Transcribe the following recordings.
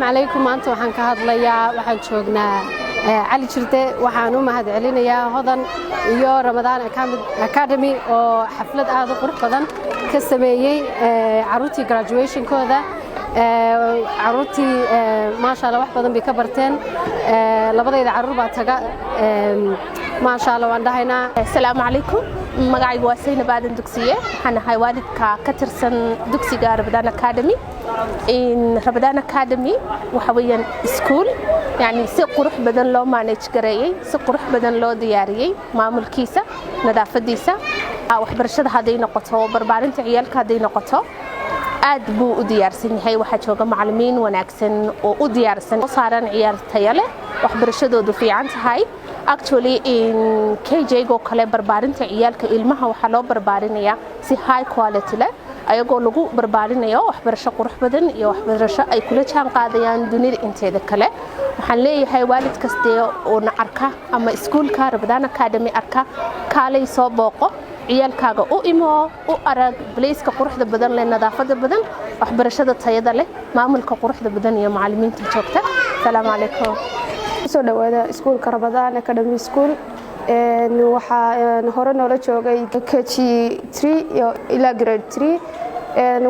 عليكم maanta waxaan ka hadlayaa waxaan joognaa cali jirte waxaan u mahad celinayaa hodan iyo Ramadan Academy oo xaflad aad u qurux badan ka sameeyay caruurtii graduation kooda caruurtii ma sha Allah wax badan bay ka barteen labadayda caruur baa taga ma sha Allah waan dhahaynaa assalaamu calaykum magacaygu waa Xafladda Dugsiga waxaan ahay waalidka ka tirsan Dugsiga Ramadan Academy in Ramadan Academy waxa weeyaan school yani si qurux badan loo manage gareeyay si qurux badan loo diyaariyay maamulkiisa nadaafadiisa waxbarashada haday noqoto barbaarinta ciyaalka haday noqoto aad buu u diyaarsan yahay waxa jooga macallimiin wanaagsan oo u diyaarsan oo saaran ciyaar tayo leh waxbarashadoodu fiican tahay actually in KJ go kale barbaarinta ciyaalka ilmaha waxa loo barbaarinayaa si high quality leh ayagoo lagu barbaarinayo waxbarasho qurux badan iyo waxbarasho ay kula jaan qaadayaan dunida inteeda kale waxaan leeyahay waalid kasta oo na arka ama iskuulka Ramadan Academy arka kaalay soo booqo ciyaalkaaga u imo u arag place-ka quruxda badan leh nadaafada badan waxbarashada tayada leh maamulka quruxda badan iyo macallimiinta joogta assalaamu calaykum soo dhawaada iskuulka Ramadan Academy School waxaan hore noola joogay KG3 ila grade 3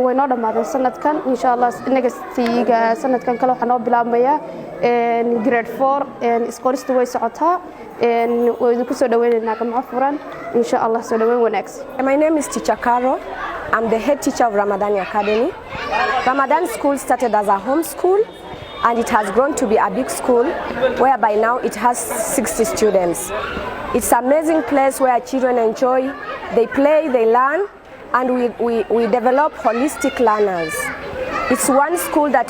way noo dhamaadeen sanadkan insha Allah nagastayga sanadkan kale waxaan noo bilaabmayaa grade 4 isqorista way socotaa way ku soo dhaweynaynaa gacmo furan insha Allah soo dhaweyn wanaagsan. My name is Teacher Carol. I'm the head teacher of Ramadan Academy. Ramadan School started as a home school and it has grown to be a big school whereby now it has 60 students. It's an amazing place where children enjoy, they play, they learn, and we develop holistic learners. It's one school that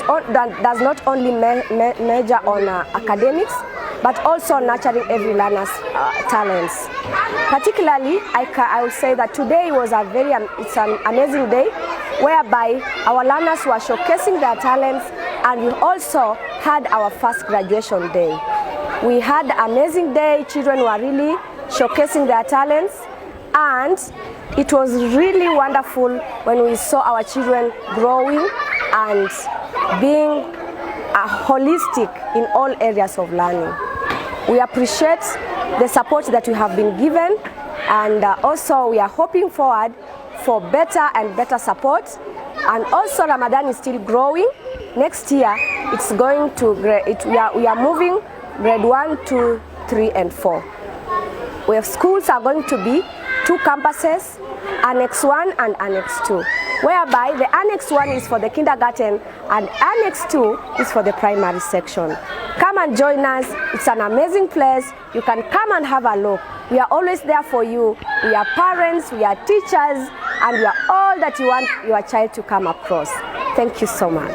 does not only major on academics, but also nurturing every learner's talents. Particularly, I would say that today was it's an amazing day, whereby our learners were showcasing their talents, and we also had our first graduation day. We had an amazing day, children were really showcasing their talents, and it was really wonderful when we saw our children growing and being holistic in all areas of learning. We appreciate the support that we have been given, and also we are hoping forward for better and better support, and also Ramadan is still growing. Next year it's going to we are moving grade 1, 2, 3 and 4. Where schools are going to be 2 campuses, Annex 1 and Annex 2, whereby the Annex 1 is for the kindergarten and Annex 2 is for the primary section. Come and join us. It's an amazing place. You can come and have a look. We are always there for you. We are parents, we are teachers, and we are all that you want your child to come across. Thank you so much.